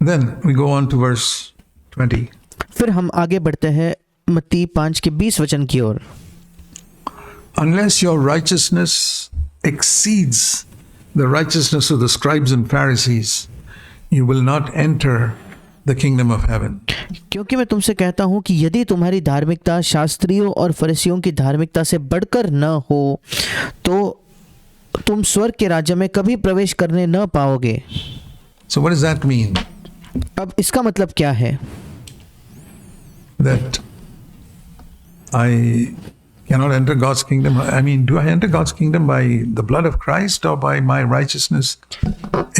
Then we go on to verse 20. फिर हम आगे बढ़ते हैं मत्ती 5 के 20 वचन की ओर। Unless your righteousness exceeds the righteousness of the scribes and Pharisees, you will not enter the kingdom of heaven. क्योंकि मैं तुमसे कहता हूँ कि यदि तुम्हारी धार्मिकता शास्त्रियों और फरीसियों की धार्मिकता से बढ़कर न हो तो तुम स्वर्ग के राज्य में कभी प्रवेश करने न पाओगे। So what does that mean? अब इसका मतलब क्या है? That I cannot enter God's kingdom. I mean, do I enter God's kingdom by the blood of Christ or by my righteousness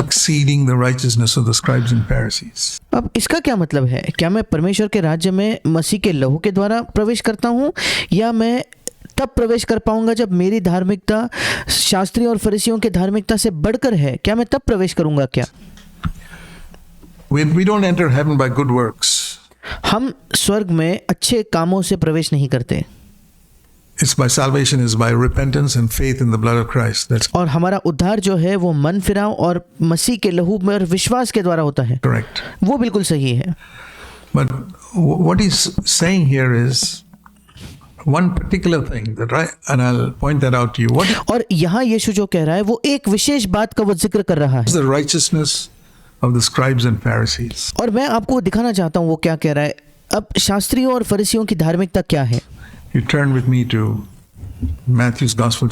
exceeding the righteousness of the scribes and Pharisees? अब इसका क्या मतलब है? क्या मैं परमेश्वर के राज्य में मसीह के लहू के द्वारा प्रवेश करता हूँ या मैं तब प्रवेश कर पाऊंगा जब मेरी धार्मिकता शास्त्री और फरीसियों की धार्मिकता से बढ़कर है? क्या मैं तब प्रवेश करूंगा क्या? We don't enter heaven by good works. हम स्वर्ग में अच्छे कामों से प्रवेश नहीं करते। It's by salvation is by repentance and faith in the blood of Christ. That's और हमारा उद्धार जो है वो मन फिराव और मसीह के लहू में और विश्वास के द्वारा होता है। correct. वो बिल्कुल सही है। But what he's saying here is one particular thing that and I'll point that out to you. What और यहाँ यीशु जो कह रहा है वो एक विशेष बात का वो जिक्र कर रहा है। is the righteousness of the scribes and Pharisees? और मैं आपको दिखाना चाहता हूँ वो क्या कह रहा है। अब शास्त्रियों और फरीसियों की धार्मिकता क्या है? You turn with me to Matthew's Gospel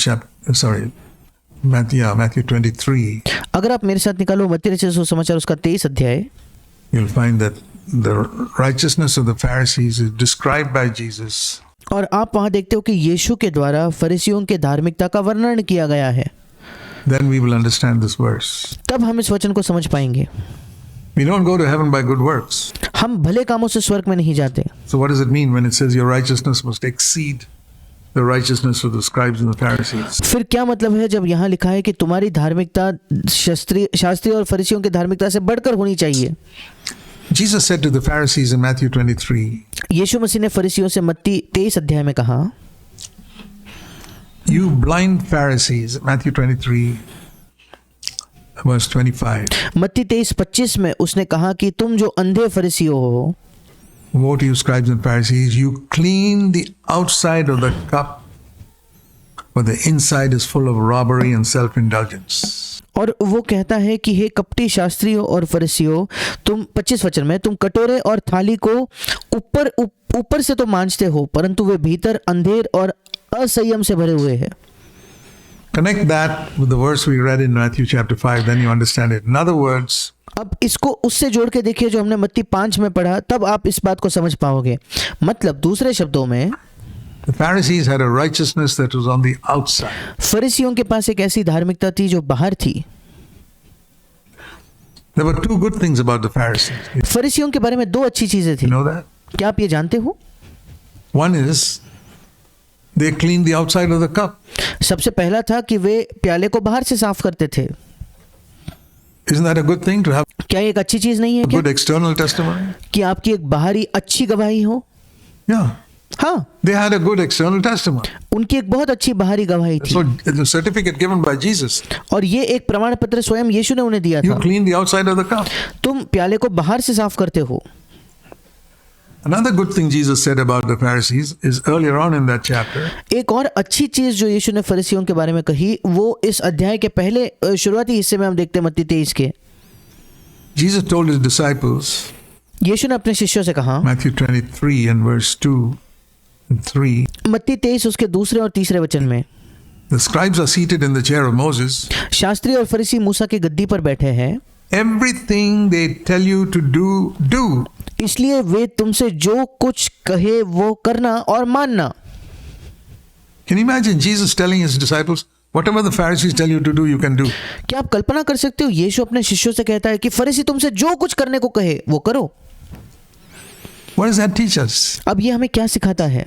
Matthew 23. अगर आप मेरे साथ निकालो मत्ती रचित सुसमाचार उसका 23 अध्याय, You'll find that the righteousness of the Pharisees is described by Jesus. और आप वहाँ देखते हो कि यीशु के द्वारा फरीसियों के धार्मिकता का वर्णन किया गया है। Then we will understand this verse. तब हम इस वचन को समझ पाएंगे। We don't go to heaven by good works. हम भले कामों से स्वर्ग में नहीं जाते। So what does it mean when it says your righteousness must exceed the righteousness of the scribes and the Pharisees? फिर क्या मतलब है जब यहाँ लिखा है कि तुम्हारी धार्मिकता शास्त्री और फरीसियों की धार्मिकता से बढ़कर होनी चाहिए? Jesus said to the Pharisees in Matthew 23, यीशु मसीह ने फरीसियों से मत्ती 23 अध्याय में कहा, You blind Pharisees, Matthew 23 verse 25. मत्ती 23:25 में उसने कहा कि तुम जो अंधे फरीसियों हो, Woe to you scribes and Pharisees, you clean the outside of the cup, but the inside is full of robbery and self-indulgence. और वो कहता है कि हे कपटी शास्त्रियों और फरीसियों, तुम 25 वचन में तुम कटोरे और थाली को ऊपर से तो मांजते हो परंतु वे भीतर अंधेर और असंयम से भरे हुए हैं। Connect that with the verse we read in Matthew chapter 5, then you understand it. In other words, अब इसको उससे जोड़ के देखिए जो हमने मत्ती 5 में पढ़ा, तब आप इस बात को समझ पाओगे। मतलब दूसरे शब्दों में the Pharisees had a righteousness that was on the outside. फरीसियों के पास एक ऐसी धार्मिकता थी जो बाहर थी। There were two good things about the Pharisees. फरीसियों के बारे में दो अच्छी चीजें थी। You know that? क्या आप ये जानते हो? One is they cleaned the outside of the cup. सबसे पहला था कि वे प्याले को बाहर से साफ करते थे। Isn't that a good thing to have क्या ये एक अच्छी चीज नहीं है a क्या? good external testimony? कि आपकी एक बाहरी अच्छी गवाही हो? Yeah. हाँ, They had a good external testimony. उनकी एक बहुत अच्छी बाहरी गवाही थी। So the certificate given by Jesus. और ये एक प्रमाण पत्र स्वयं यीशु ने उन्हें दिया You था। clean the outside of the cup. तुम प्याले को बाहर से साफ करते हो। Another good thing Jesus said about the Pharisees is earlier on in that chapter. एक और अच्छी चीज जो यीशु ने फरीसियों के बारे में कही वो इस अध्याय के पहले शुरुआती हिस्से में हम देखते हैं मत्ती 23 के। Jesus told his disciples, यीशु ने अपने शिष्यों से कहा, Matthew 23 and verse 2 and 3, मत्ती 23 उसके दूसरे और तीसरे वचन में, the scribes are seated in the chair of Moses. Shastri और फरीसी मूसा की गद्दी पर बैठे हैं, Everything they tell you to do, do. इसलिए वे तुमसे जो कुछ कहे वो करना और मानना। Can you imagine Jesus telling his disciples, whatever the Pharisees tell you to do, you can do? क्या आप कल्पना कर सकते हो यीशु अपने शिष्यों से कहता है कि फरीसी तुमसे जो कुछ करने को कहे वो करो। What does that teach us? अब ये हमें क्या सिखाता है?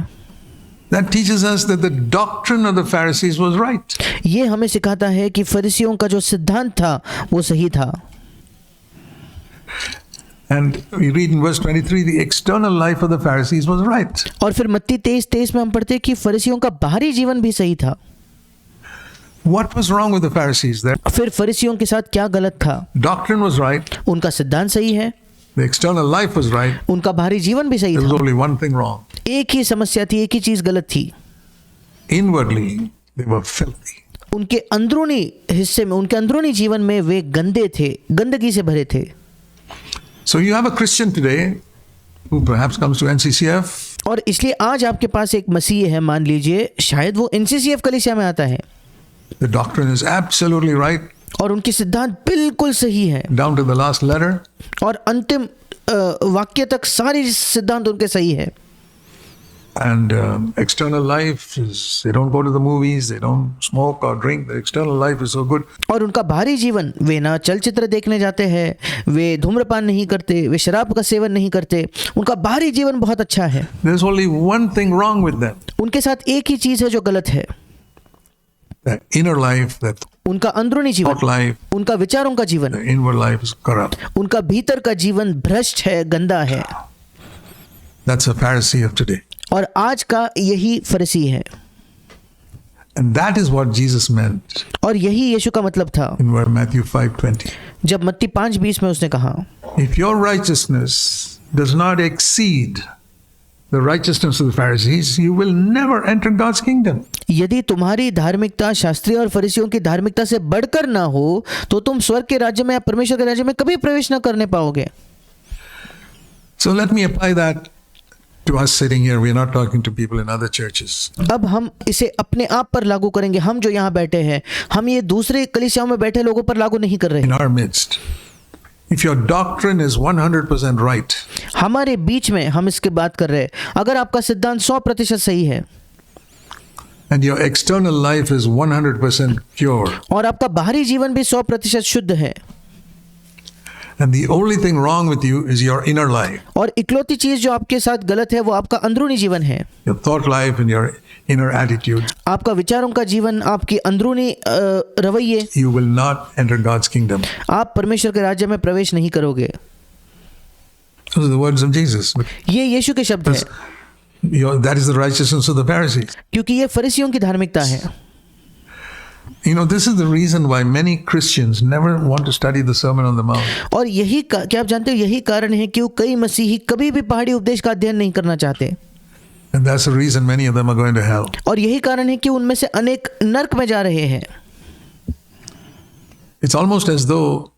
That teaches us that the doctrine of the Pharisees was right. ये हमें सिखाता है कि फरीसियों का जो सिद्धांत था वो सही था। And we read in verse 23, the external life of the Pharisees was right. और फिर मत्ती 23 में हम पढ़ते हैं कि फरीसियों का बाहरी जीवन भी सही था। What was wrong with the Pharisees there? फिर फरीसियों के साथ क्या गलत था? Doctrine was right. उनका सिद्धांत सही है, The external life was right. उनका बाहरी जीवन भी सही There was था, only one thing wrong. एक ही समस्या थी, एक ही चीज गलत थी। Inwardly, they were filthy. उनके अंदरूनी हिस्से में, उनके अंदरूनी जीवन में वे गंदे थे, गंदगी से भरे थे। So you have a Christian today who perhaps comes to NCCF. और इसलिए आज आपके पास एक मसीह है, मान लीजिए शायद वो NCCF कलीसिया में आता है The doctrine is absolutely right, और उनके सिद्धांत बिल्कुल सही है down to the last letter. और अंतिम वाक्य तक सारे सिद्धांत उनके सही है। And external life is, they don't go to the movies, they don't smoke or drink. The external life is so good. और उनका बाहरी जीवन, वे ना चलचित्र देखने जाते हैं, वे धूम्रपान नहीं करते, वे शराब का सेवन नहीं करते, उनका बाहरी जीवन बहुत अच्छा है। There's only one thing wrong with them. उनके साथ एक ही चीज है जो गलत है, That inner life, that उनका अंदरूनी जीवन, thought life, उनका विचारों का जीवन, the inward life is corrupt. उनका भीतर का जीवन भ्रष्ट है, गंदा है। That's a Pharisee of today. और आज का यही फरीसी है And that is what Jesus meant और यही यीशु का मतलब था in Matthew 5:20. जब मत्ती 5:20 में उसने कहा, If your righteousness does not exceed the righteousness of the Pharisees, you will never enter God's kingdom. यदि तुम्हारी धार्मिकता शास्त्रियों और फरीसियों की धार्मिकता से बढ़कर ना हो तो तुम स्वर्ग के राज्य में या परमेश्वर के राज्य में कभी प्रवेश ना करने पाओगे। So let me apply that to us sitting here. We are not talking to people in other churches. अब हम इसे अपने आप पर लागू करेंगे। हम जो यहाँ बैठे हैं, हम ये दूसरे कलीसियाओं में बैठे लोगों पर लागू नहीं कर रहे। In our midst, if your doctrine is 100% right, हमारे बीच में हम इसकी बात कर रहे हैं, अगर आपका सिद्धांत 100% सही है and your external life is 100% pure, और आपका बाहरी जीवन भी 100% शुद्ध है, and the only thing wrong with you is your inner life, और इकलौती चीज जो आपके साथ गलत है वो आपका अंदरूनी जीवन है, your thought life and your inner attitude, आपका विचारों का जीवन, आपकी अंदरूनी रवैये, you will not enter God's kingdom. आप परमेश्वर के राज्य में प्रवेश नहीं करोगे। Those are the words of Jesus. ये यीशु के शब्द है, That is the righteousness of the Pharisees. क्योंकि ये फरीसियों की धार्मिकता है। You know, this is the reason why many Christians never want to study the Sermon on the Mount. और यही क्या आप जानते हो, यही कारण है कि कई मसीही कभी भी पहाड़ी उपदेश का अध्ययन नहीं करना चाहते, And that's the reason many of them are going to hell. और यही कारण है कि उनमें से अनेक नर्क में जा रहे हैं। It's almost as though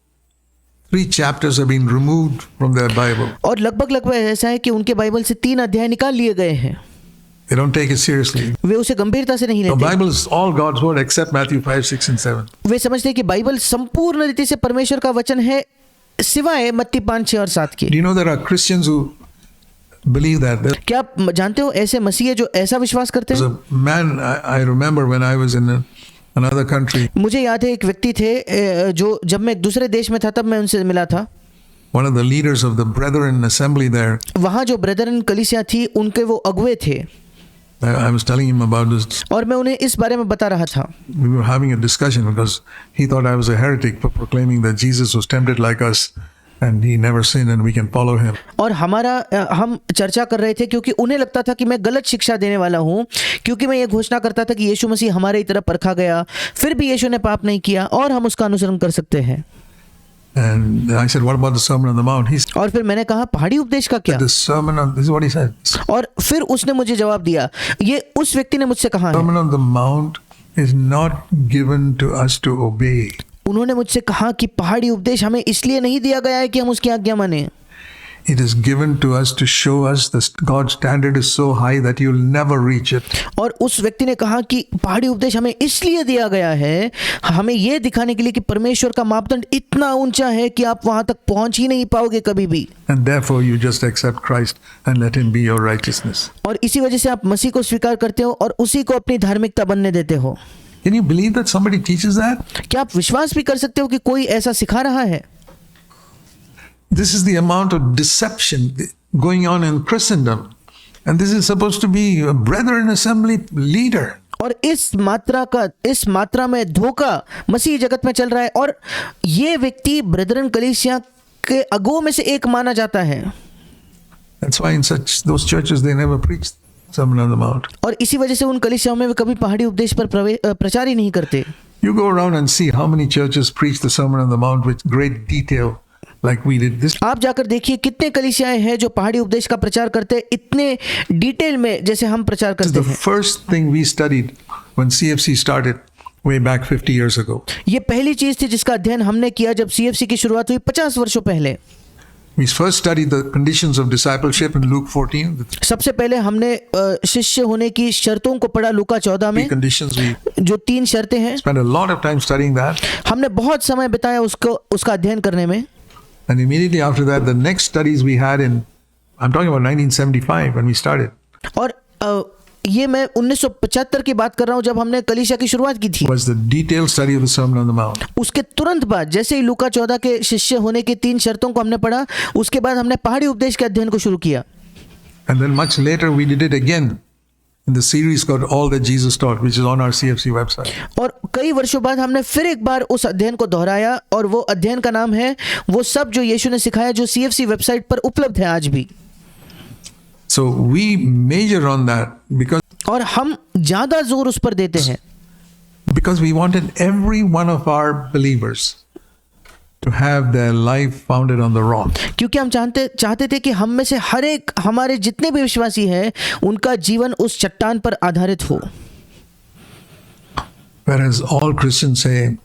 3 chapters have been removed from their Bible. और लगभग ऐसा है कि उनके बाइबल से 3 अध्याय निकाल लिए गए हैं। They don't take it seriously. वे उसे गंभीरता से नहीं The लेते। Bible is all God's word except Matthew 5, 6, and 7. वे समझते हैं कि बाइबल संपूर्ण रीति से परमेश्वर का वचन है, सिवाय मत्ती 5, 6 और 7 के। Do you know there are Christians who believe that? क्या आप जानते हो ऐसे मसीह जो ऐसा विश्वास करते There's हैं? a man I remember when I was in another country. मुझे याद है एक व्यक्ति थे जो जब मैं एक दूसरे देश में था तब मैं उनसे मिला था। One of the leaders of the Brethren assembly there. वहाँ जो ब्रदरन कलीसिया थी उनके वो अगुवे थे। I was telling him about this. और मैं उन्हें इस बारे में बता रहा था। We were having a discussion because he thought I was a heretic for proclaiming that Jesus was tempted like us and he never sinned and we can follow him. और हम चर्चा कर रहे थे क्योंकि उन्हें लगता था कि मैं गलत शिक्षा देने वाला हूँ, क्योंकि मैं ये घोषणा करता था कि यीशु मसीह हमारे तरह परखा गया, फिर भी यीशु ने पाप नहीं किया और हम उसका अनुसरण कर सकते हैं। And I said, what about the Sermon on the Mount? He said, और फिर मैंने कहा पहाड़ी उपदेश का क्या? the sermon on, this is what he said. और फिर उसने मुझे जवाब दिया, ये उस व्यक्ति ने मुझसे कहा है, Sermon on the Mount is not given to us to obey. उन्होंने मुझसे कहा कि पहाड़ी उपदेश हमें इसलिए नहीं दिया गया है कि हम उसकी आज्ञा माने। It is given to us to show us that God's standard is so high that you'll never reach it. और उस व्यक्ति ने कहा कि पहाड़ी उपदेश हमें इसलिए दिया गया है, हमें यह दिखाने के लिए कि परमेश्वर का मापदंड इतना ऊंचा है कि आप वहां तक पहुंच ही नहीं पाओगे कभी भी। And therefore you just accept Christ and let him be your righteousness. और इसी वजह से आप मसीह को स्वीकार करते हो और उसी को अपनी धार्मिकता बनने देते हो। Can you believe that somebody teaches that? क्या आप विश्वास भी कर सकते हो कि कोई ऐसा सिखा रहा है? This is the amount of deception going on in Christendom. And this is supposed to be a Brethren assembly leader. और इस मात्रा में धोखा मसीह जगत में चल रहा है और ये व्यक्ति ब्रदरन कलीसिया के अगुवों में से एक माना जाता है। That's why in those churches they never preach Sermon on the Mount. और इसी वजह से उन कलीसियाओं में वे कभी पहाड़ी उपदेश पर प्रचार ही नहीं करते। You go around and see how many churches preach the Sermon on the Mount with great detail like we did. This आप जाकर देखिए कितने कलीसियाएं हैं जो पहाड़ी उपदेश का प्रचार करते हैं इतने डिटेल में जैसे हम प्रचार is करते the हैं। first thing we studied when CFC started way back 50 years ago. ये पहली चीज थी जिसका अध्ययन हमने किया जब CFC की शुरुआत हुई 50 वर्षों पहले। We first studied the conditions of discipleship in Luke 14. The सबसे पहले हमने शिष्य होने की शर्तों को पढ़ा लूका 14 three में, conditions. We जो 3 शर्तें हैं। spent a lot of time studying that. हमने बहुत समय बिताया उसका अध्ययन करने में। And immediately after that, the next studies we had I'm talking about 1975 when we started, और ये मैं 1975 की बात कर रहा हूँ जब हमने कलीसिया की शुरुआत की थी। was the detailed study of the Sermon on the Mount. उसके तुरंत बाद जैसे ही लूका 14 के शिष्य होने की 3 शर्तों को हमने पढ़ा, उसके बाद हमने पहाड़ी उपदेश के अध्ययन को शुरू किया। And then much later, we did it again in the series called All That Jesus Taught, which is on our CFC website. और कई वर्षों बाद हमने फिर एक बार उस अध्ययन को दोहराया और वो अध्ययन का नाम है वो सब जो यीशु ने सिखाया, जो CFC वेबसाइट पर उपलब्ध है आज भी। So we major on that और हम ज्यादा जोर उस पर देते हैं because we wanted every one of our believers to have their life founded on the rock. क्योंकि हम चाहते थे कि हम में से हर एक हमारे जितने भी विश्वासी हैं उनका जीवन उस चट्टान पर आधारित हो। Whereas all Christians say,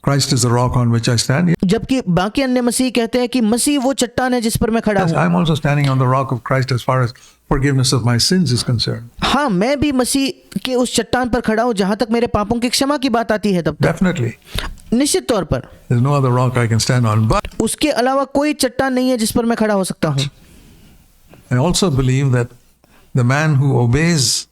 Christ is the rock on which I stand. जबकि बाकी अन्य मसीह कहते हैं कि मसीह वो चट्टान है जिस पर मैं खड़ा Yes, हूँ। I'm also standing on the rock of Christ as far as forgiveness of my sins is concerned. हाँ, मैं भी मसीह के उस चट्टान पर खड़ा हूँ जहां तक मेरे पापों की क्षमा की बात आती है। तब तक Definitely. निश्चित तौर पर There's no other rock I can stand on. But उसके अलावा कोई चट्टान नहीं है जिस पर मैं खड़ा हो सकता हूँ। I also believe that the man who obeys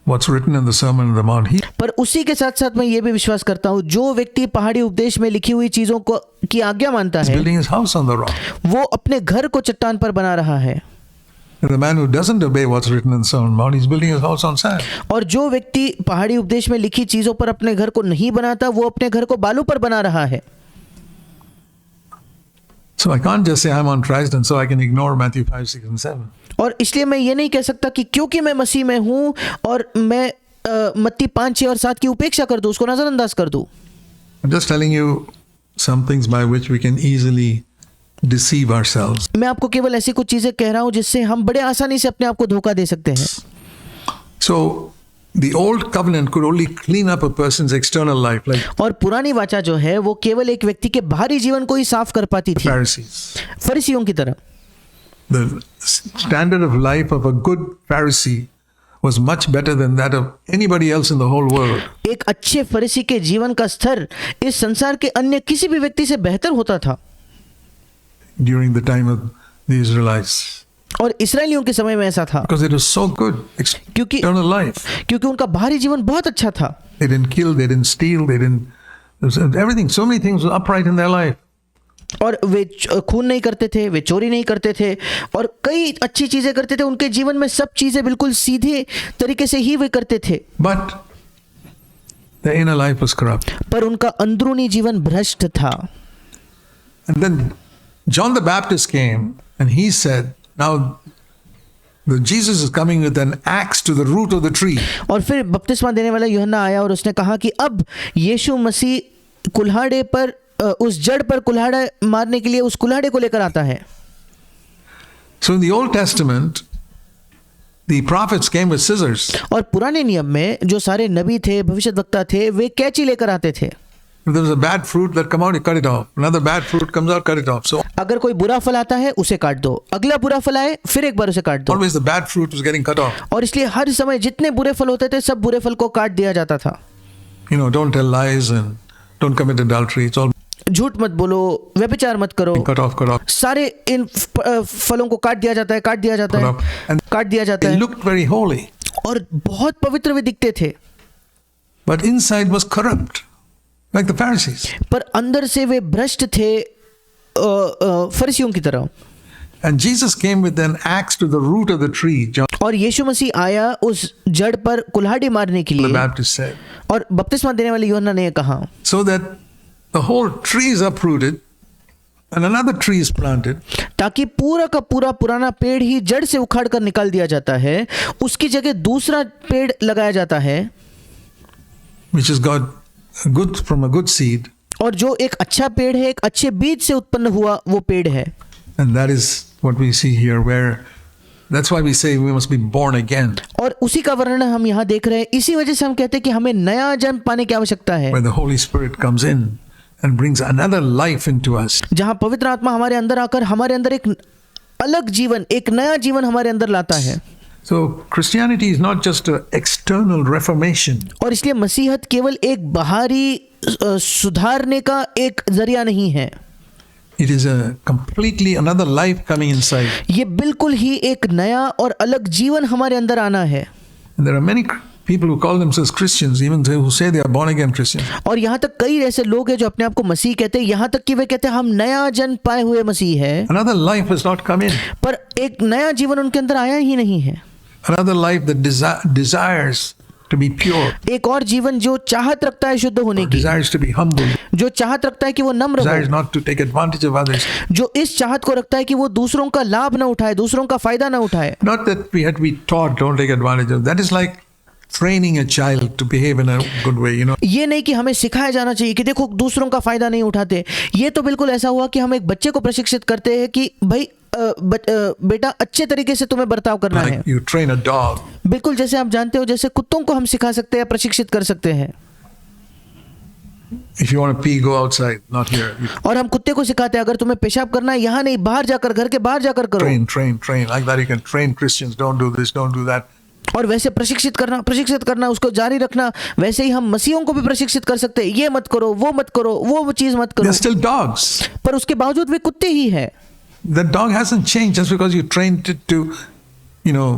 what's written in the Sermon on the Mount, he पर उसी के साथ साथ मैं ये भी विश्वास करता हूँ जो व्यक्ति पहाड़ी उपदेश में लिखी हुई चीजों को की आज्ञा मानता is है building his house on the rock. वो अपने घर को चट्टान पर बना रहा है। And the man who doesn't obey what's written in the Sermon on the Mount, he's building his house on sand. और जो व्यक्ति पहाड़ी उपदेश में लिखी चीजों पर अपने घर को नहीं बनाता वो अपने घर को बालू पर बना रहा है। So I can't just say I'm on Christ and so I can ignore Matthew 5, 6, and 7. और इसलिए मैं ये नहीं कह सकता कि क्योंकि मैं मसीह में हूँ और मैं मत्ती 5, 6 और 7 की उपेक्षा कर दूं, उसको नजरअंदाज कर दूं। I'm just telling you some things by which we can easily deceive ourselves. मैं आपको केवल ऐसी कुछ चीजें कह रहा हूं जिससे हम बड़े आसानी से अपने आप को धोखा दे सकते हैं। So the old covenant could only clean up a person's external life, like और पुरानी वाचा जो है वो केवल एक व्यक्ति के बाहरी जीवन को ही साफ कर पाती the थी, Pharisees. फरीसियों की तरह। The standard of life of a good Pharisee was much better than that of anybody else in the whole world. एक अच्छे फरीसी के जीवन का स्तर इस संसार के अन्य किसी भी व्यक्ति से बेहतर होता था During the time of the Israelites, और इसराइलियों के समय में ऐसा था because it was so good, क्योंकि external life. उनका बाहरी जीवन बहुत अच्छा था। They didn't kill, they didn't steal, they didn't everything. So many things were upright in their life. और वे खून नहीं करते थे, वे चोरी नहीं करते थे और कई अच्छी चीजें करते थे। उनके जीवन में सब चीजें बिल्कुल सीधे तरीके से ही वे करते थे, But their inner life was corrupt. पर उनका अंदरूनी जीवन भ्रष्ट था। And then John the Baptist came and he said, now the Jesus is coming with an axe to the root of the tree. और फिर बपतिस्मा देने वाला यूहन्ना आया और उसने कहा कि अब यीशु मसीह कुल्हाड़े पर उस जड़ पर कुल्हाड़ा मारने के लिए उस कुल्हाड़े को लेकर आता है। So in the Old Testament, the prophets came with scissors. और पुराने नियम में जो सारे नबी थे, भविष्यद्वक्ता थे, वे कैंची लेकर आते थे। If there was a bad fruit that come out, you cut it off. Another bad fruit comes out, cut it off. So अगर कोई बुरा फल आता है उसे काट दो, अगला बुरा फल आए फिर एक बार उसे काट दो। always the bad fruit was getting cut off. और इसलिए हर समय जितने बुरे फल होते थे सब बुरे फल को काट दिया जाता था। You know, don't tell lies and don't commit adultery. It's all झूठ मत बोलो, व्यभिचार मत करो, cut off. सारे इन फलों को काट दिया जाता है, काट दिया जाता है, And काट दिया जाता they है। looked very holy, और बहुत पवित्र वे दिखते थे, but inside was corrupt, like the Pharisees. पर अंदर से वे भ्रष्ट थे फरीसियों की तरह। And Jesus came with an axe to the root of the tree, John और यीशु मसीह आया उस जड़ पर कुल्हाड़ी मारने के the लिए, Baptist said, और बपतिस्मा देने वाले यूहन्ना ने कहा so that the whole tree is uprooted and another tree is planted, ताकि पूरा का पूरा पुराना पेड़ ही जड़ से उखाड़ कर निकाल दिया जाता है, उसकी जगह दूसरा पेड़ लगाया जाता है which is God good from a good seed. और जो एक अच्छा पेड़ है, एक अच्छे बीज से उत्पन्न हुआ वो पेड़ है। And that is what we see here, where that's why we say we must be born again, और उसी का वर्णन हम यहाँ देख रहे हैं। इसी वजह से हम कहते हैं कि हमें नया जन्म पाने की आवश्यकता है, where the Holy Spirit comes in and brings another life into us. जहाँ पवित्र आत्मा हमारे अंदर आकर हमारे अंदर एक अलग जीवन, एक नया जीवन हमारे अंदर लाता है। So Christianity is not just an external reformation. और इसलिए मसीहत केवल एक बाहरी सुधारने का एक जरिया नहीं है, It is a completely another life coming inside. ये बिल्कुल ही एक नया और अलग जीवन हमारे अंदर आना है। And there are many people who call themselves Christians, even who say they are born again Christians. और यहाँ तक कई ऐसे लोग हैं जो अपने आप को मसीह कहते हैं, यहाँ तक कि वे कहते हैं हम नया जन्म पाए हुए मसीह है, Another life has not come in. पर एक नया जीवन उनके अंदर आया ही नहीं है। Another life that desires to be pure, एक और जीवन जो चाहत रखता है शुद्ध होने की, desires to be humble, जो चाहत रखता है कि वो नम्र desires हो, not to take advantage of others. जो इस चाहत को रखता है कि वो दूसरों का लाभ ना उठाए, दूसरों का फायदा ना उठाए। Not that we had to be taught, don't take advantage of. That is like training a child to behave in a good way, you know. ये नहीं कि हमें सिखाया जाना चाहिए कि देखो दूसरों का फायदा नहीं उठाते। ये तो बिल्कुल ऐसा हुआ कि हम एक बच्चे को प्रशिक्षित करते हैं कि भाई बेटा अच्छे तरीके से तुम्हें बर्ताव करना है। Like you train a dog. बिल्कुल जैसे आप जानते हो, जैसे कुत्तों को हम सिखा सकते हैं, प्रशिक्षित कर सकते हैं। If you want to pee, go outside, not here. You और हम कुत्ते को सिखाते हैं अगर तुम्हें पेशाब करना है यहाँ नहीं, बाहर जाकर, घर के बाहर जाकर करो। train. Like that you can train Christians, don't do this, don't do that. और वैसे प्रशिक्षित करना, उसको जारी रखना। वैसे ही हम मसीहों को भी प्रशिक्षित कर सकते हैं, ये मत करो, वो मत करो, वो चीज मत करो। They're still dogs. पर उसके बावजूद वे कुत्ते ही है। The dog hasn't changed just because you trained it to, you know,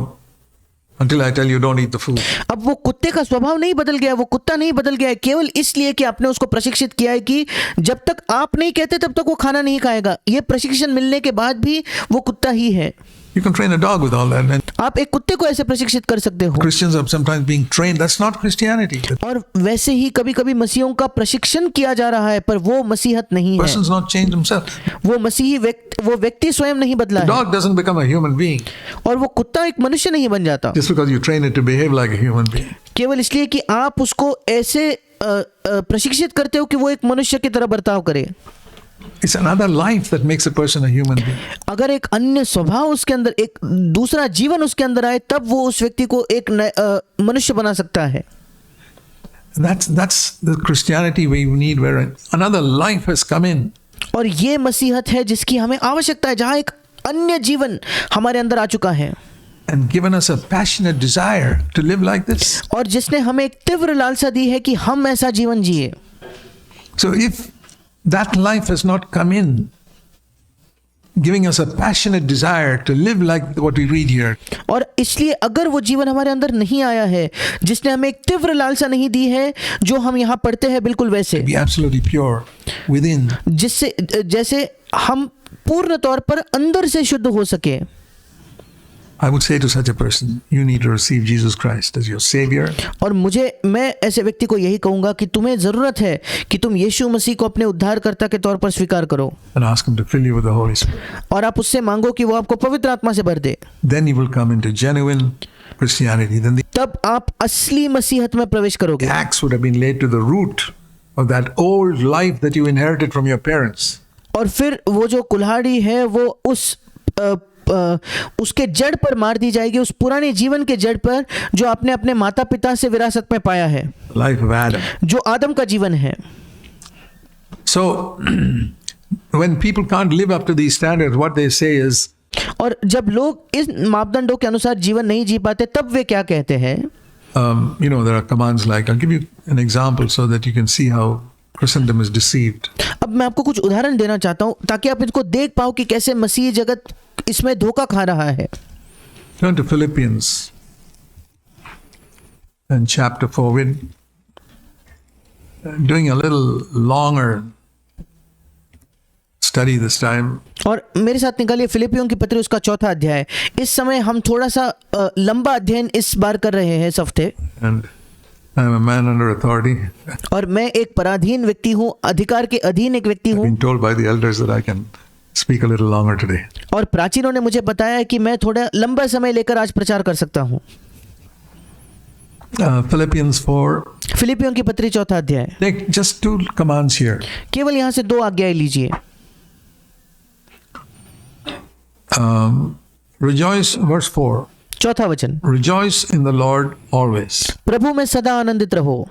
until I tell you don't eat the food. अब वो कुत्ते का स्वभाव नहीं बदल गया, वो कुत्ता नहीं बदल गया है, केवल इसलिए कि आपने उसको प्रशिक्षित किया है कि जब तक आप नहीं कहते तब तक वो खाना नहीं खाएगा। ये प्रशिक्षण मिलने के बाद भी वो कुत्ता ही है। You can train a dog with all that. And आप एक कुत्ते को ऐसे प्रशिक्षित कर सकते हो। Christians are sometimes being trained. That's not Christianity. The और वैसे ही कभी-कभी मसीहों का प्रशिक्षण किया जा रहा है, पर वो मसीहत नहीं है। person's not changed himself. वो व्यक्ति स्वयं नहीं बदला The है, dog doesn't become a human being और वो कुत्ता एक मनुष्य नहीं बन जाता just because you train it to behave like a human being. केवल इसलिए कि आप उसको ऐसे प्रशिक्षित करते हो कि वो एक मनुष्य की तरह बर्ताव करे। It's another life that makes a person a human being. अगर एक अन्य स्वभाव उसके अंदर, एक दूसरा जीवन उसके अंदर आए, तब वो उस व्यक्ति को एक मनुष्य बना सकता है। That's the Christianity we need, where another life has come in. और ये मसीहत है जिसकी हमें आवश्यकता है, जहाँ एक अन्य जीवन हमारे अंदर आ चुका है And given us a passionate desire to live like this. और जिसने हमें एक तीव्र लालसा दी है कि हम ऐसा जीवन जिए। So if that life has not come in, giving us a passionate desire to live like what we read here, और इसलिए अगर वो जीवन हमारे अंदर नहीं आया है, जिसने हमें एक तीव्र लालसा नहीं दी है जो हम यहाँ पढ़ते हैं बिल्कुल वैसे, be absolutely pure within, जिससे जैसे हम पूर्ण तौर पर अंदर से शुद्ध हो सके, I would say to such a person, you need to receive Jesus Christ as your Savior. और मैं ऐसे व्यक्ति को यही कहूँगा कि तुम्हें ज़रूरत है कि तुम यीशु मसीह को अपने उद्धारकर्ता के तौर पर स्वीकार करो And ask Him to fill you with the Holy Spirit. और आप उससे मांगो कि वो आपको पवित्र आत्मा से भर दे। Then you will come into genuine Christianity. Then the तब आप असली मसीहत में प्रवेश करोगे। axe would have been laid to the root of that old life that you inherited from your parents. और फिर वो जो कुल्हाड़ी है वो उसके जड़ पर मार दी जाएगी, उस पुराने जीवन के जड़ पर जो आपने अपने माता पिता से विरासत में पाया है, Life of Adam. जो आदम का जीवन है। So when people can't live up to these standards, what they say is, और जब लोग इस मापदंडों के अनुसार जीवन नहीं जी पाते, तब वे क्या कहते हैं? you know, there are commands like, I'll give you an example so that you can see how Christendom is deceived. अब मैं आपको कुछ उदाहरण देना चाहता हूँ ताकि आप इनको देख पाओ कि कैसे मसीह जगत इसमें धोखा खा रहा है। Turn to Philippians and chapter 4. We're doing a little longer study this time. और मेरे साथ निकालिए फिलिपियों की पत्री उसका 4था अध्याय। इस समय हम थोड़ा सा लंबा अध्ययन इस बार कर रहे हैं इस हफ्ते। And I'm a man under authority. और मैं एक पराधीन व्यक्ति हूँ, अधिकार के अधीन एक व्यक्ति हूँ। Been told by the elders that I can speak a little longer today. और प्राचीनों ने मुझे बताया है कि मैं थोड़ा लंबा समय लेकर आज प्रचार कर सकता हूँ। Philippians 4. फिलिपियों की पत्री 4 अध्याय। Take just 2 commands here. केवल यहाँ से 2 आज्ञाएं लीजिए। Rejoice, verse 4. 4 वचन, Rejoice in the Lord always. प्रभु में सदा आनंदित रहो।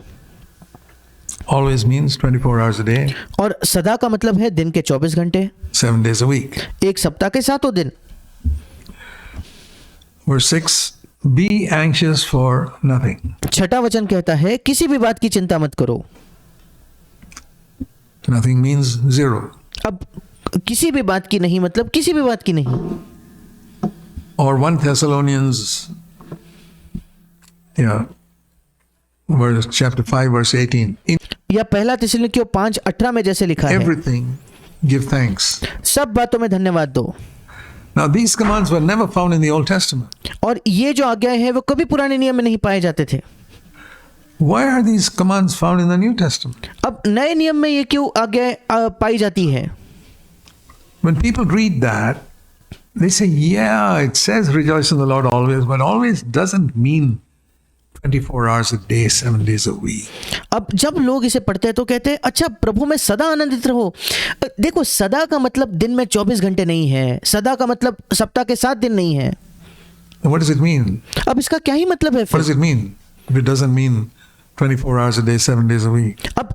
Always means 24 hours a day, और सदा का मतलब है दिन के 24 घंटे, 7 days a week. एक सप्ताह के 7 दिन। Verse 6. Be anxious for nothing. 6 वचन कहता है किसी भी बात की चिंता मत करो। Nothing means 0. अब किसी भी बात की नहीं मतलब किसी भी बात की नहीं। Or 1 Thessalonians, chapter 5, verse 18. In या पहला थिस्सलुनीकियों 5:18 में जैसे लिखा है, everything give thanks. सब बातों में धन्यवाद दो। Now these commands were never found in the Old Testament. और ये जो आज्ञाएं हैं वो कभी पुराने नियम में नहीं पाए जाते थे। Why are these commands found in the New Testament? अब नए नियम में ये क्यों आज्ञाएं पाई जाती है? When people read that, they say, yeah, it says rejoice in the Lord always, but always doesn't mean 24 hours a day, 7 days a week. अब जब लोग इसे पढ़ते हैं तो कहते हैं अच्छा प्रभु में सदा आनंदित रहो। देखो सदा का मतलब दिन में 24 घंटे नहीं है, सदा का मतलब सप्ताह के 7 दिन नहीं है। And what does it mean? अब इसका क्या ही मतलब है What फिर? does it mean if it doesn't mean 24 hours a day, 7 days a week? अब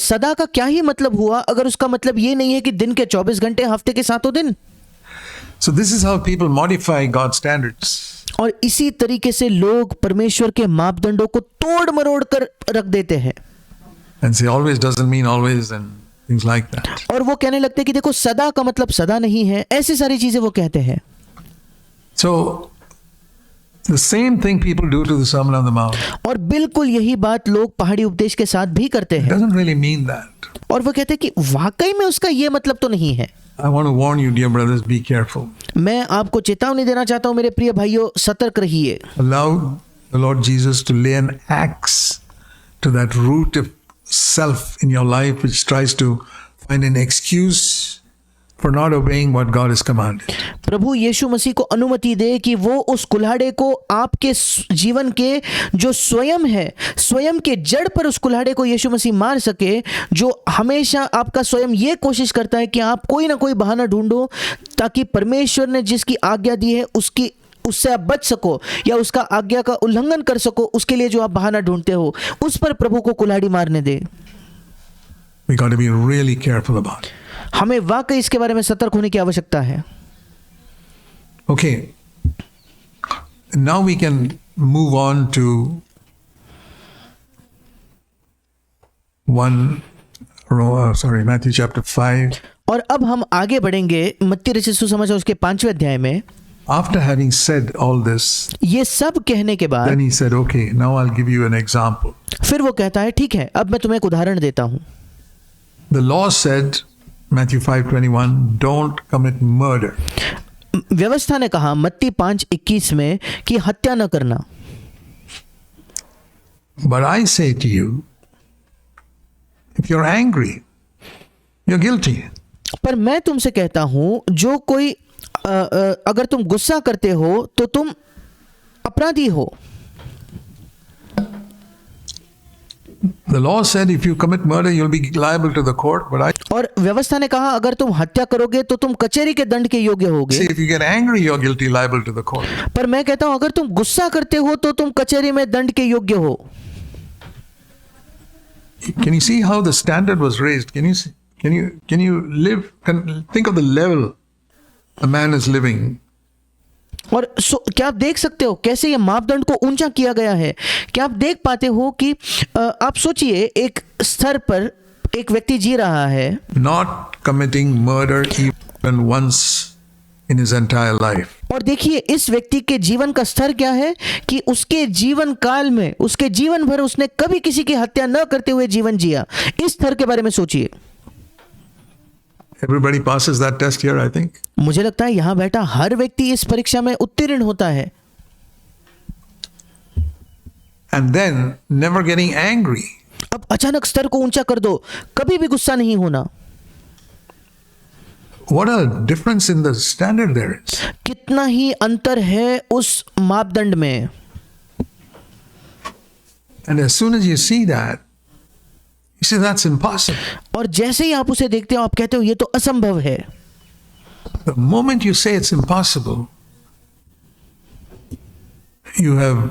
सदा का क्या ही मतलब हुआ अगर उसका मतलब ये नहीं है कि दिन के 24 घंटे हफ्ते के 7 दिन। So this is how people modify God's standards. और इसी तरीके से लोग परमेश्वर के मापदंडों को तोड़ मरोड़ कर रख देते हैं And say always doesn't mean always and things like that. और वो कहने लगते हैं कि देखो सदा का मतलब सदा नहीं है, ऐसी सारी चीजें वो कहते हैं। So the same thing people do to the Sermon on the Mount. और बिल्कुल यही बात लोग पहाड़ी उपदेश के साथ भी करते It हैं doesn't really mean that. और वो कहते हैं कि वाकई में उसका ये मतलब तो नहीं है। I want to warn you, dear brothers, be careful. मैं आपको चेतावनी देना चाहता हूं मेरे प्रिय भाइयों, सतर्क रहिए। Allow the Lord Jesus to lay an axe to that root of self in your life which tries to find an excuse for not obeying what God has commanded. प्रभु यीशु मसीह को अनुमति दे कि वो उस कुल्हाड़े को आपके जीवन के जो स्वयं है, स्वयं के जड़ पर उस कुल्हाड़े को यीशु मसीह मार सके, जो हमेशा आपका स्वयं ये कोशिश करता है कि आप कोई ना कोई बहाना ढूंढो ताकि परमेश्वर ने जिसकी आज्ञा दी है उससे आप बच सको या उसका आज्ञा का उल्लंघन कर सको, उसके लिए जो आप बहाना ढूंढते हो उस पर प्रभु को कुल्हाड़ी मारने दे। We got to be really careful about it. हमें वाकई इसके बारे में सतर्क होने की आवश्यकता है। Okay. Now we can move on to Matthew chapter 5. और अब हम आगे बढ़ेंगे मत्ती रचित सुसमाचार उसके 5वें अध्याय में। After having said all this, ये सब कहने के बाद then he said, okay, now I'll give you an example. फिर वो कहता है ठीक है अब मैं तुम्हें एक उदाहरण देता हूँ। The law said, Matthew 5:21, don't commit murder. व्यवस्था ने कहा मत्ती 5:21 में कि हत्या न करना। But I say to you, if you're angry, you're guilty. पर मैं तुमसे कहता हूँ जो कोई अगर तुम गुस्सा करते हो तो तुम अपराधी हो। The law said if you commit murder, you'll be liable to the court. But और व्यवस्था ने कहा अगर तुम हत्या करोगे तो तुम कचहरी के दंड के योग्य I होगे। say if you get angry, you're guilty, liable to the court. पर मैं कहता हूं अगर तुम गुस्सा करते हो तो तुम कचहरी में दंड के योग्य हो। Can you see how the standard was raised? Can you see, can you live? Think of the level a man is living. और क्या आप देख सकते हो कैसे ये मापदंड को ऊंचा किया गया है? क्या आप देख पाते हो कि आप सोचिए एक स्तर पर एक व्यक्ति जी रहा है, Not committing murder even once in his entire life. और देखिए इस व्यक्ति के जीवन का स्तर क्या है कि उसके जीवन काल में उसके जीवन भर उसने कभी किसी की हत्या न करते हुए जीवन जिया। इस स्तर के बारे में सोचिए। Everybody passes that test here, I think. मुझे लगता है यहां बैठा हर व्यक्ति इस परीक्षा में उत्तीर्ण होता है। And then never getting angry. अब अचानक स्तर को ऊंचा कर दो, कभी भी गुस्सा नहीं होना। What a difference in the standard there is. कितना ही अंतर है उस मापदंड में। And as soon as you see that, you say that's impossible. और जैसे ही आप उसे देखते हो आप कहते हो ये तो असंभव है। The moment you say it's impossible, you have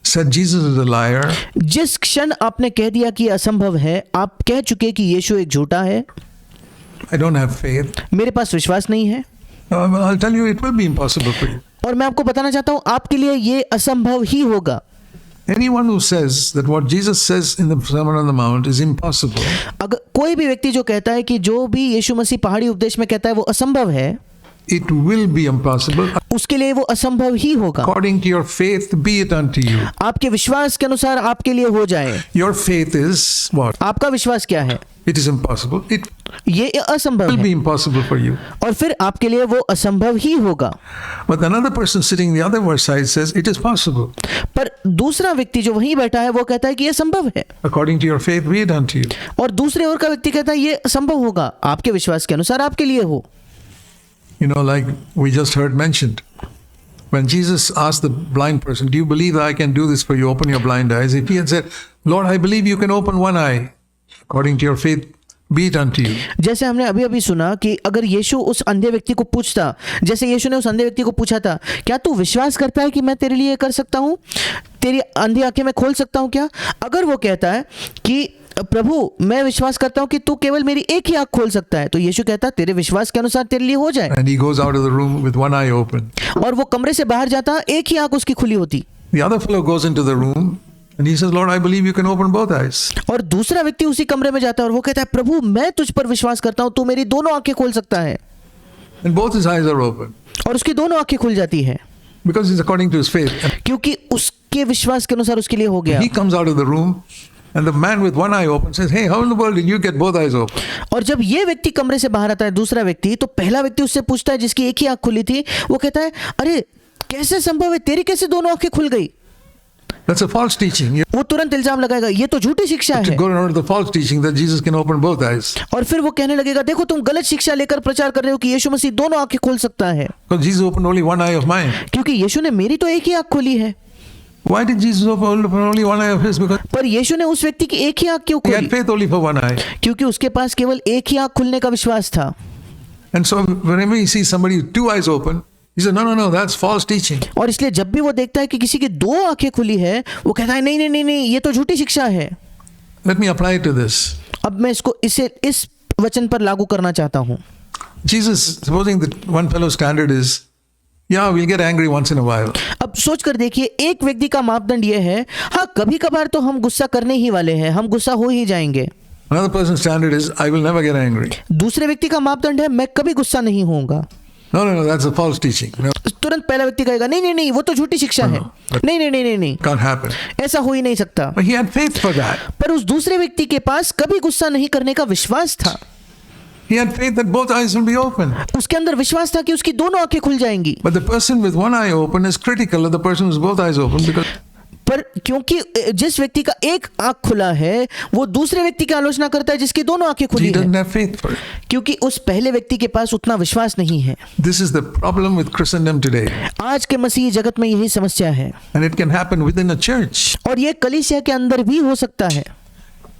said Jesus is a liar. जिस क्षण आपने कह दिया कि असंभव है, आप कह चुके कि यीशु एक झूठा है, I don't have faith. मेरे पास विश्वास नहीं है। I'll tell you, it will be impossible for you. और मैं आपको बताना चाहता हूं आपके लिए ये असंभव ही होगा। Anyone who says that what Jesus says in the Sermon on the Mount is impossible, अगर कोई भी व्यक्ति जो कहता है कि जो भी यीशु मसीह पहाड़ी उपदेश में कहता है वो असंभव है, it will be impossible. उसके लिए वो असंभव ही होगा। According to your faith, be it unto you. आपके विश्वास के अनुसार आपके लिए हो जाए। Your faith is what? आपका विश्वास क्या है? It is impossible. It ये असंभव will है be impossible for you. और फिर आपके लिए वो असंभव ही होगा। But another person sitting the other side says it is possible. पर दूसरा व्यक्ति जो वहीं बैठा है वो कहता है कि ये संभव है, According to your faith, be it unto you. और दूसरे ओर का व्यक्ति कहता है ये संभव होगा, आपके विश्वास के अनुसार आपके लिए हो। You know, like we just heard mentioned, when Jesus asked the blind person, "Do you believe that I can do this for you? Open your blind eyes." If he had said, "Lord, I believe you can open one eye," according to your faith, be it unto you. जैसे हमने अभी अभी सुना कि अगर यीशु उस अंधे व्यक्ति को पूछता, जैसे यीशु ने उस अंधे व्यक्ति को पूछा था, क्या तू विश्वास करता है कि मैं तेरे लिए कर सकता हूँ, तेरी अंधी आंखें मैं खोल सकता हूँ क्या? अगर वो कहता है कि प्रभु मैं विश्वास करता हूँ कि तू केवल मेरी एक ही आंख खोल सकता है, तो यीशु कहता है तेरे विश्वास के अनुसार तेरे लिए हो जाए। And he goes out of the room with one eye open. और वो कमरे से बाहर जाता, एक ही आंख उसकी खुली होती। The other fellow goes into the room and he says, "Lord, I believe you can open both eyes." और दूसरा व्यक्ति उसी कमरे में जाता है और वो कहता है प्रभु मैं तुझ पर विश्वास करता हूँ, तू मेरी दोनों आंखें खोल सकता है। And both his eyes are open और उसकी दोनों आंखें खुल जाती है because it's according to his faith. क्योंकि उसके विश्वास के अनुसार उसके लिए हो गया। He comes out of the room and the man with one eye open says, "Hey, how in the world did you get both eyes open?" और जब ये व्यक्ति कमरे से बाहर आता है दूसरा व्यक्ति, तो पहला व्यक्ति उससे पूछता है जिसकी एक ही आंख खुली थी, वो कहता है अरे कैसे संभव है, तेरी कैसे दोनों आंखें खुल गई? That's a false teaching. वो तुरंत इल्जाम लगाएगा ये तो झूठी शिक्षा To है, go around with the false teaching that Jesus can open both eyes. और फिर वो कहने लगेगा देखो तुम गलत शिक्षा लेकर प्रचार कर रहे हो कि यीशु मसीह दोनों आंखें खोल सकता है, Because Jesus opened only one eye of mine. क्योंकि यीशु ने मेरी तो एक ही आंख खोली है। Why did Jesus open only one eye of his? Because पर यीशु ने उस व्यक्ति की एक ही आंख क्यों he खोली? had faith only for one eye. क्योंकि उसके पास केवल एक ही आंख खुलने का विश्वास था। And so whenever he sees somebody with two eyes open, he says, no, that's false teaching. और इसलिए जब भी वो देखता है कि किसी की दो आंखें खुली है, वो कहता है नहीं नहीं नहीं नहीं ये तो झूठी शिक्षा है। Let me apply it to this. अब मैं इसको इस वचन पर लागू करना चाहता हूँ। Jesus, supposing that one fellow's standard is, yeah, we'll get angry once in a while. अब सोच कर देखिए, एक व्यक्ति का मापदंड ये है, हाँ कभी कभार तो हम गुस्सा करने ही वाले हैं, हम गुस्सा हो ही जाएंगे। Another person's standard is, I will never get angry. दूसरे व्यक्ति का मापदंड है मैं कभी गुस्सा नहीं होऊंगा। No, that's a false teaching. No, तुरंत पहला व्यक्ति कहेगा नहीं नहीं नहीं वो तो झूठी शिक्षा है, नहीं नहीं नहीं नहीं नहीं can't happen. ऐसा हो ही नहीं सकता। But he had faith for that. पर उस दूसरे व्यक्ति के पास कभी गुस्सा नहीं करने का विश्वास था। He had faith that both eyes will be open. उसके अंदर विश्वास था कि उसकी दोनों आंखें खुल जाएंगी। But the person with one eye open is critical of the person with both eyes open because पर क्योंकि जिस व्यक्ति का एक आंख खुला है वो दूसरे व्यक्ति की आलोचना करता है जिसकी दोनों आंखें खुली he है, doesn't have faith for it. क्योंकि उस पहले व्यक्ति के पास उतना विश्वास नहीं है। This is the problem with Christendom today. आज के मसीही जगत में यही समस्या है, And it can happen within a church और ये कलीसिया के अंदर भी हो सकता है,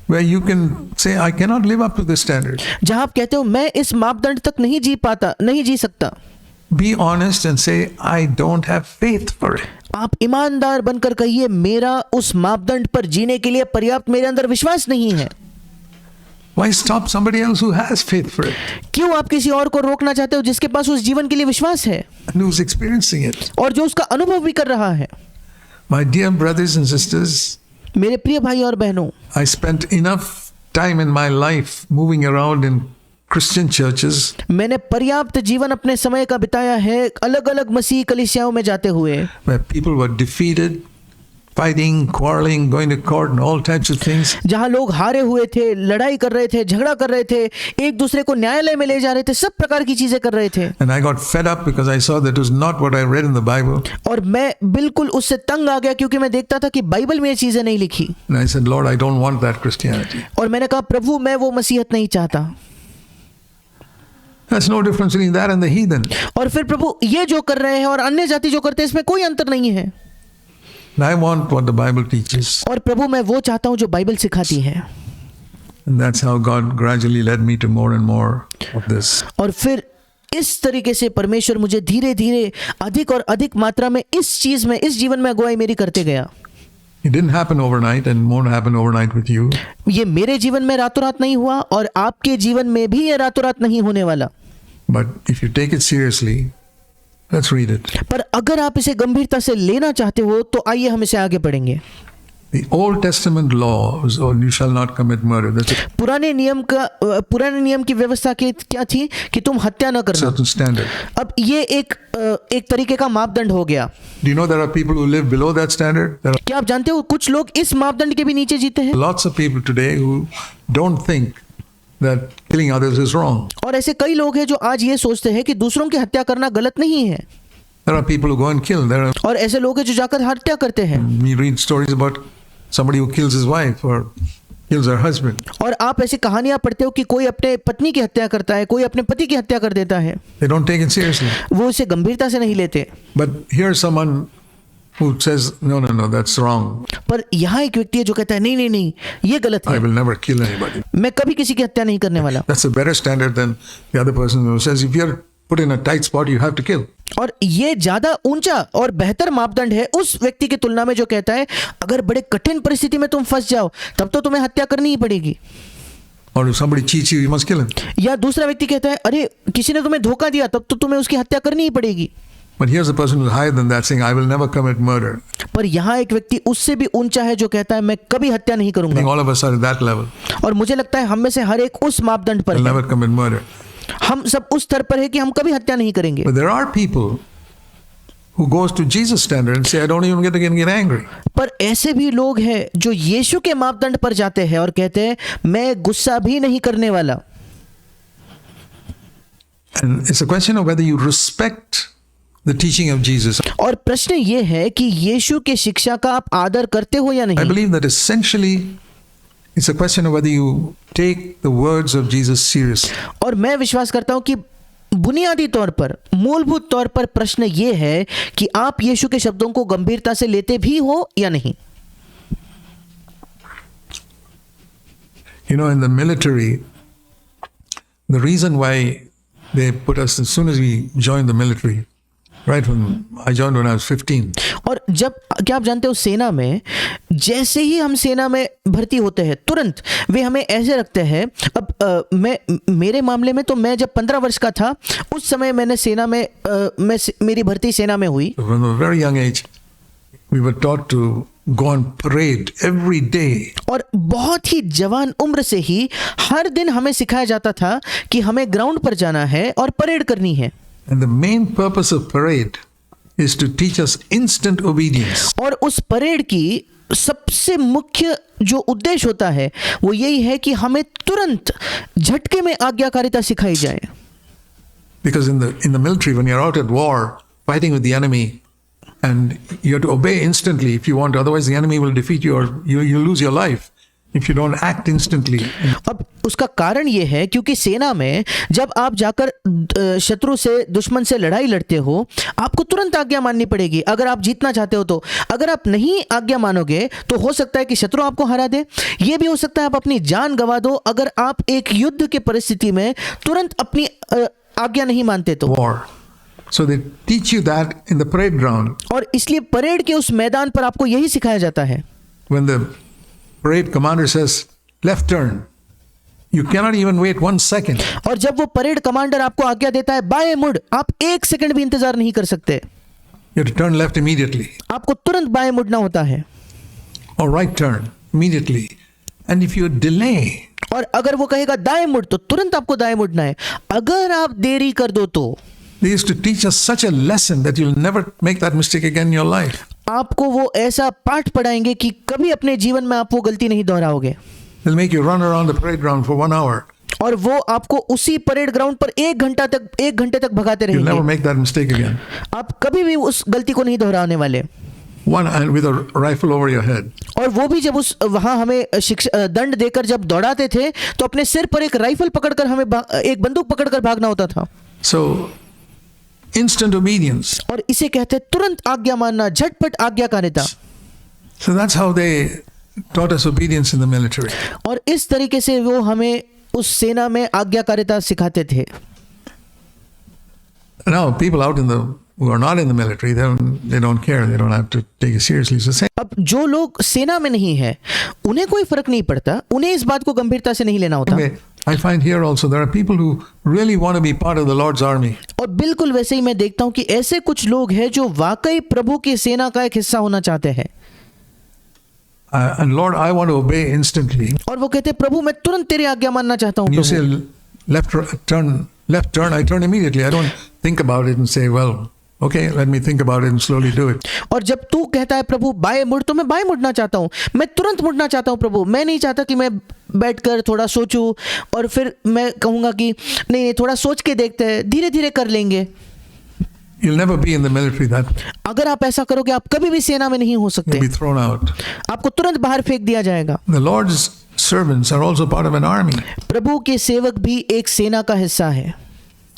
where you can say, I cannot live up to this standard. जहां आप कहते हो मैं इस मापदंड तक नहीं जी सकता। Be honest and say, I don't have faith for it. आप ईमानदार बनकर कहिए मेरा उस मापदंड पर जीने के लिए पर्याप्त मेरे अंदर विश्वास नहीं है। Why stop somebody else who has faith for it क्यों आप किसी और को रोकना चाहते हो जिसके पास उस जीवन के लिए विश्वास है and who's experiencing it? और जो उसका अनुभव भी कर रहा है। My dear brothers and sisters, मेरे प्रिय भाई और बहनों, I spent enough time in my life moving around in Christian churches मैंने पर्याप्त जीवन अपने समय का बिताया है अलग अलग मसीही कलीसियाओं में जाते हुए, where people were defeated, fighting, quarreling, going to court and all types of things. जहां लोग हारे हुए थे, लड़ाई कर रहे थे, झगड़ा कर रहे थे, एक दूसरे को न्यायालय में ले जा रहे थे, सब प्रकार की चीजें कर रहे थे। And I got fed up because I saw that was not what I read in the Bible. और मैं बिल्कुल उससे तंग आ गया क्योंकि मैं देखता था कि बाइबल में ये चीजें नहीं लिखी। And I said, Lord, I don't want that Christianity. और मैंने कहा प्रभु मैं वो मसीहत नहीं चाहता। That's no difference between that and the heathen. और फिर प्रभु ये जो कर रहे हैं और अन्य जाति जो करते हैं इसमें कोई अंतर नहीं है। And I want what the Bible teaches. और प्रभु मैं वो चाहता हूँ जो बाइबल सिखाती है। And that's how God gradually led me to more and more of this. और फिर इस तरीके से परमेश्वर मुझे धीरे धीरे अधिक और अधिक मात्रा में इस चीज में, इस जीवन में अगुवाई मेरी करते गया। It didn't happen overnight and won't happen overnight with you. ये मेरे जीवन में रातों रात नहीं हुआ और आपके जीवन में भी ये रातों रात नहीं होने वाला। But if you take it seriously, let's read it. पर अगर आप इसे गंभीरता से लेना चाहते हो तो आइए हम इसे आगे पढ़ेंगे। The Old Testament law was, oh, you shall not commit murder. That's a पुराने नियम की व्यवस्था क्या थी कि तुम हत्या न करना। certain standard. अब ये एक तरीके का मापदंड हो गया। Do you know there are people who live below that standard? There are क्या आप जानते हो कुछ लोग इस मापदंड के भी नीचे जीते हैं? lots of people today who don't think that killing others is wrong. और ऐसे कई लोग हैं जो आज ये सोचते हैं कि दूसरों की हत्या करना गलत नहीं है। There are people who go and kill. There are, और ऐसे लोग हैं जो जाकर हत्या करते हैं। we read stories about somebody who kills his wife or kills her husband. और आप ऐसी कहानियां पढ़ते हो कि कोई अपने पत्नी की हत्या करता है, कोई अपने पति की हत्या कर देता है। They don't take it seriously. वो इसे गंभीरता से नहीं लेते। But here's someone who says, no, that's wrong. पर यहाँ एक व्यक्ति है जो कहता है नहीं, ये गलत I है, will never kill anybody. मैं कभी किसी की हत्या नहीं करने वाला। That's a better standard than the other person who says, if you're put in a tight spot, you have to kill. और ये ज्यादा ऊंचा और बेहतर मापदंड है उस व्यक्ति की तुलना में जो कहता है अगर बड़े कठिन परिस्थिति में तुम फंस जाओ तब तो तुम्हें हत्या करनी ही पड़ेगी। Or if somebody cheats you, you must kill him. या दूसरा व्यक्ति कहता है अरे किसी ने तुम्हें धोखा दिया तब तो तुम्हें उसकी हत्या करनी ही पड़ेगी। But here's a person who's higher than that saying, I will never commit murder. पर यहाँ एक व्यक्ति उससे भी ऊंचा है जो कहता है मैं कभी हत्या नहीं I think करूंगा। all of us are at that level. और मुझे लगता है हम में से हर एक उस मापदंड पर We'll है। never commit murder. हम सब उस स्तर पर है कि हम कभी हत्या नहीं करेंगे। But there are people who goes to Jesus standard and say, I don't even get angry. पर ऐसे भी लोग हैं जो यीशु के मापदंड पर जाते हैं और कहते हैं मैं गुस्सा भी नहीं करने वाला। And it's a question of whether you respect the teaching of Jesus. और प्रश्न ये है कि यीशु के शिक्षा का आप आदर करते हो या I नहीं। believe that essentially it's a question of whether you take the words of Jesus seriously. और मैं विश्वास करता हूं कि बुनियादी तौर पर, मूलभूत तौर पर प्रश्न ये है कि आप यीशु के शब्दों को गंभीरता से लेते भी हो या नहीं। You know, in the military, the reason why they put us, as soon as we joined the military, right when I joined when I was 15. और जब क्या आप जानते हो सेना में जैसे ही हम सेना में भर्ती होते हैं तुरंत वे हमें ऐसे रखते हैं। अब मेरे मामले में तो मैं जब 15 वर्ष का था उस समय मैंने सेना में मेरी भर्ती सेना में हुई। From a very young age, we were taught to go on parade every day. और बहुत ही जवान उम्र से ही हर दिन हमें सिखाया जाता था कि हमें ग्राउंड पर जाना है और परेड करनी है। And the main purpose of parade is to teach us instant obedience. और उस परेड की सबसे मुख्य जो उद्देश्य होता है वो यही है कि हमें तुरंत झटके में आज्ञाकारिता सिखाई जाए। Because in the military, when you're out at war fighting with the enemy, and you have to obey instantly if you want, otherwise the enemy will defeat you or you lose your life if you don't act instantly. अब उसका कारण ये है क्योंकि सेना में जब आप जाकर शत्रु से, दुश्मन से लड़ाई लड़ते हो आपको तुरंत आज्ञा माननी पड़ेगी अगर आप जीतना चाहते हो तो। अगर आप नहीं आज्ञा मानोगे तो हो सकता है कि शत्रु आपको हरा दे, ये भी हो सकता है आप अपनी जान गंवा दो अगर आप एक युद्ध के परिस्थिति में तुरंत अपनी आज्ञा नहीं मानते तो। War. So they teach you that in the parade ground. और इसलिए परेड के उस मैदान पर आपको यही सिखाया जाता है। When the parade commander says left turn, you cannot even wait 1 second. और जब वो परेड कमांडर आपको आज्ञा देता है बाएं मुड़, आप 1 सेकंड भी इंतजार नहीं कर सकते। You have to turn left immediately. आपको तुरंत बाएं मुड़ना होता है। Or right turn immediately. And if you delay, और अगर वो कहेगा दाएं मुड़ तो तुरंत आपको दाएं मुड़ना है। अगर आप देरी कर दो तो they used to teach us such a lesson that you'll never make that mistake again in your life. आपको वो ऐसा पाठ पढ़ाएंगे कि कभी अपने जीवन में आप वो गलती नहीं दोहराओगे। They'll make you run around the parade ground for 1 hour. और वो आपको उसी परेड ग्राउंड पर 1 घंटे तक भगाते You'll never रहेंगे। make that mistake again. आप कभी भी उस गलती को नहीं दोहराने वाले। One and with a rifle over your head. और वो भी जब उस वहां हमें शिक्षा दंड देकर जब दौड़ाते थे तो अपने सिर पर एक राइफल पकड़कर हमें एक बंदूक पकड़कर भागना होता था। So instant obedience. और इसे कहते हैं तुरंत आज्ञा मानना, झटपट आज्ञाकारिता। So that's how they taught us obedience in the military. और इस तरीके से वो हमें उस सेना में आज्ञाकारिता सिखाते थे। Now, people out in the who are not in the military, they don't care. They don't have to take it seriously. It's the same. अब जो लोग सेना में नहीं है उन्हें कोई फर्क नहीं पड़ता, उन्हें इस बात को गंभीरता से नहीं लेना होता। I find here also there are people who really want to be part of the Lord's army. और बिल्कुल वैसे ही मैं देखता हूँ कि ऐसे कुछ लोग हैं जो वाकई प्रभु की सेना का एक हिस्सा होना चाहते हैं। And Lord, I want to obey instantly. और वो कहते हैं प्रभु मैं तुरंत तेरी आज्ञा मानना चाहता हूँ। You say left turn, I turn immediately. I don't think about it and say, well, okay, let me think about it and slowly do it. और जब तू कहता है प्रभु बाएं मुड़, तो मैं बाएं मुड़ना चाहता हूँ, मैं तुरंत मुड़ना चाहता हूँ प्रभु। मैं नहीं चाहता कि मैं बैठकर थोड़ा सोचूं और फिर मैं कहूँगा कि नहीं थोड़ा सोच के देखते हैं, धीरे धीरे कर लेंगे। You'll never be in the military that way. अगर आप ऐसा करोगे आप कभी भी सेना में नहीं हो सकते, You'll be thrown out. आपको तुरंत बाहर फेंक दिया जाएगा। The Lord's servants are also part of an army. प्रभु के सेवक भी एक सेना का हिस्सा है।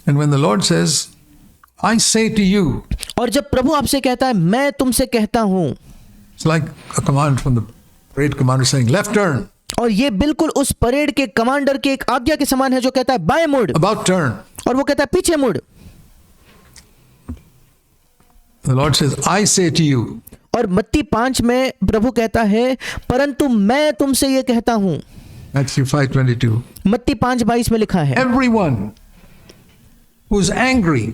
And when the Lord says, I say to you, और जब प्रभु आपसे कहता है मैं तुमसे कहता हूँ, it's like a command from the parade commander saying, left turn, और ये बिल्कुल उस परेड के कमांडर के एक आज्ञा के समान है जो कहता है बाएं मुड़, about turn. और वो कहता है पीछे मुड़। The Lord says, I say to you. और मत्ती 5 में प्रभु कहता है परंतु मैं तुमसे ये कहता हूँ। Matthew 5:22. मत्ती 5:22 में लिखा है Everyone who's angry,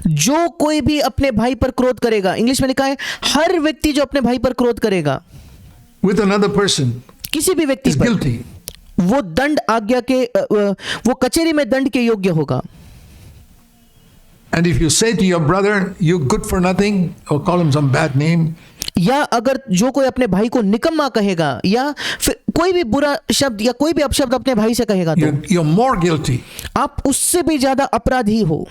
जो कोई भी अपने भाई पर क्रोध करेगा, इंग्लिश में लिखा है हर व्यक्ति जो अपने भाई पर क्रोध करेगा with another person किसी भी व्यक्ति is पर, guilty. वो दंड आज्ञा के वो कचहरी में दंड के योग्य होगा। And if you say to your brother, you good for nothing, or call him some bad name, या अगर जो कोई अपने भाई को निकम्मा कहेगा या फिर कोई भी बुरा शब्द या कोई भी अपशब्द अपने भाई से कहेगा तो you're more guilty. आप उससे भी ज्यादा अपराधी हो।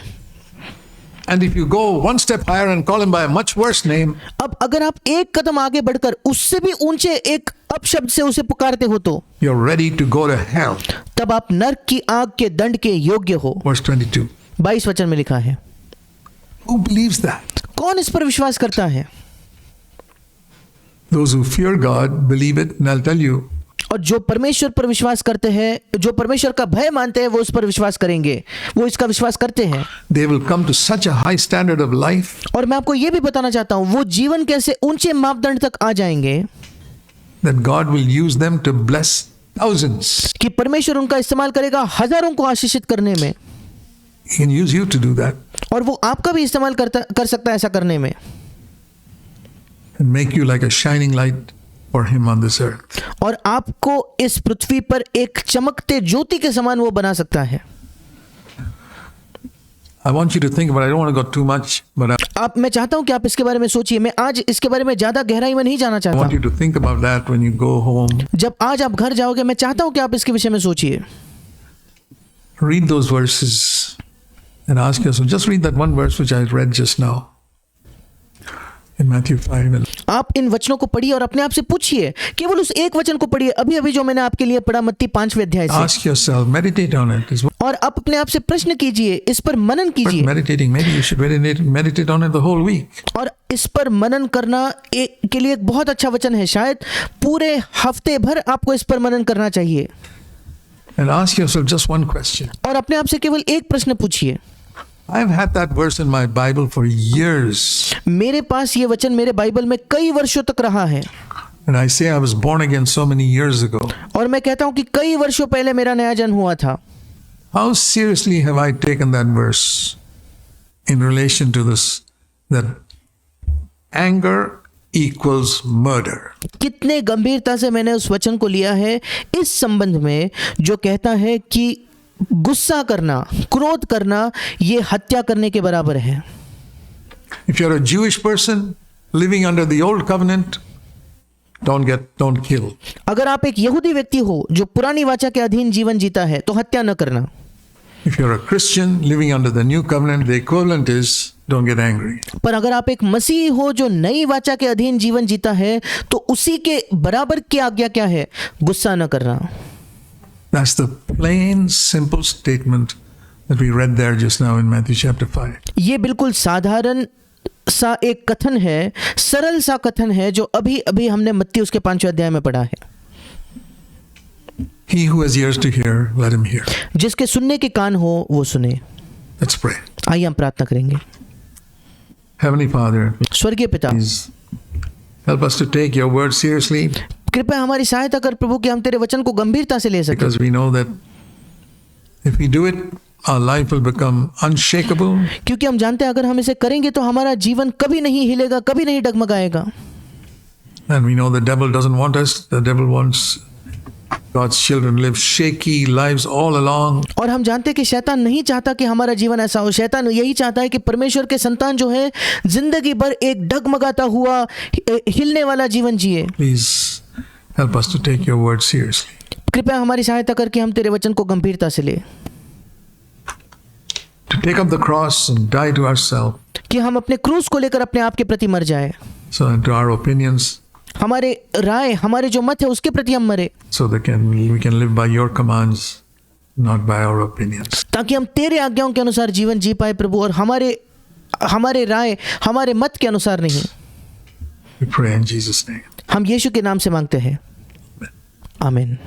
And if you go one step higher and call him by a much worse name, अब अगर आप एक कदम आगे बढ़कर उससे भी ऊंचे एक अपशब्द से उसे पुकारते हो तो you're ready to go to hell. तब आप नरक की आग के दंड के योग्य हो। Verse 22. 22 वचन में लिखा है। Who believes that? कौन इस पर विश्वास करता है? Those who fear God believe it, and I'll tell you, और जो परमेश्वर पर विश्वास करते हैं, जो परमेश्वर का भय मानते हैं, वो उस पर विश्वास करेंगे, वो इसका विश्वास करते हैं। they will come to such a high standard of life और मैं आपको ये भी बताना चाहता हूँ वो जीवन कैसे ऊंचे मापदंड तक आ जाएंगे that God will use them to bless thousands. कि परमेश्वर उनका इस्तेमाल करेगा हजारों को आशीषित करने में, He can use you to do that और वो आपका भी इस्तेमाल कर सकता है ऐसा करने में, and make you like a shining light for Him on this earth. और आपको इस पृथ्वी पर एक चमकते ज्योति के समान वो बना सकता है। I want you to think about it. I don't want to go too much, but मैं चाहता हूं कि आप इसके बारे में सोचिए। मैं आज इसके बारे में ज्यादा गहराई में नहीं जाना I चाहता। want you to think about that when you go home. जब आज आप घर जाओगे मैं चाहता हूं कि आप इसके विषय में सोचिए। Read those verses and ask yourself, just read that one verse which I read just now in Matthew 5. आप इन वचनों को पढ़िए और अपने आप से पूछिए, केवल उस एक वचन को पढ़िए अभी अभी जो मैंने आपके लिए पढ़ा मत्ती 5वें अध्याय से, Ask yourself, meditate on it. और आप अपने आप से प्रश्न कीजिए, इस पर मनन कीजिए। Meditating, maybe you should meditate on it the whole week. और इस पर मनन करना के लिए एक बहुत अच्छा वचन है, शायद पूरे हफ्ते भर आपको इस पर मनन करना चाहिए। And ask yourself just one question. और अपने आप से केवल एक प्रश्न पूछिए। I've had that verse in my Bible for years. मेरे पास ये वचन मेरे बाइबल में कई वर्षों तक रहा है, And I say I was born again so many years ago. और मैं कहता हूं कि कई वर्षों पहले मेरा नया जन्म हुआ था। How seriously have I taken that verse in relation to this, that anger equals murder? कितने गंभीरता से मैंने उस वचन को लिया है इस संबंध में जो कहता है कि गुस्सा करना, क्रोध करना ये हत्या करने के बराबर है। If you're a Jewish person living under the old covenant, don't kill. अगर आप एक यहूदी व्यक्ति हो जो पुरानी वाचा के अधीन जीवन जीता है तो हत्या न करना। If you're a Christian living under the new covenant, the equivalent is don't get angry. पर अगर आप एक मसीही हो जो नई वाचा के अधीन जीवन जीता है तो उसी के बराबर की आज्ञा क्या है? गुस्सा न करना। That's the plain, simple statement that we read there just now in Matthew chapter 5. ये बिल्कुल साधारण सा एक कथन है, सरल सा कथन है जो अभी अभी हमने मत्ती उसके 5वें अध्याय में पढ़ा है। He who has ears to hear, let him hear. जिसके सुनने के कान हो वो सुने। Let's pray. आइए हम प्रार्थना करेंगे। Heavenly Father, स्वर्गीय पिता, please help us to take your word seriously, कृपया हमारी सहायता कर प्रभु कि हम तेरे वचन को गंभीरता से ले सकें, because we know that if we do it, our life will become unshakable, क्योंकि हम जानते हैं अगर हम इसे करेंगे तो हमारा जीवन कभी नहीं हिलेगा, कभी नहीं डगमगाएगा। and we know the devil doesn't want us. The devil wants God's children live shaky lives all along. और हम जानते हैं कि शैतान नहीं चाहता कि हमारा जीवन ऐसा हो। शैतान यही चाहता है कि परमेश्वर के संतान जो है जिंदगी भर एक डगमगाता हुआ हिलने वाला जीवन जिए। Please help us to take your word seriously, कृपया हमारी सहायता करके हम तेरे वचन को गंभीरता से ले, to take up the cross and die to ourselves, कि हम अपने क्रूस को लेकर अपने आप के प्रति मर जाए, so that to our opinions, हमारे राय, हमारे जो मत है उसके प्रति हम मरे, so that we can live by your commands, not by our opinions. ताकि हम तेरे आज्ञाओं के अनुसार जीवन जी पाए प्रभु, और हमारे राय, हमारे मत के अनुसार नहीं। We pray in Jesus' name. हम यीशु के नाम से मांगते हैं, आमीन।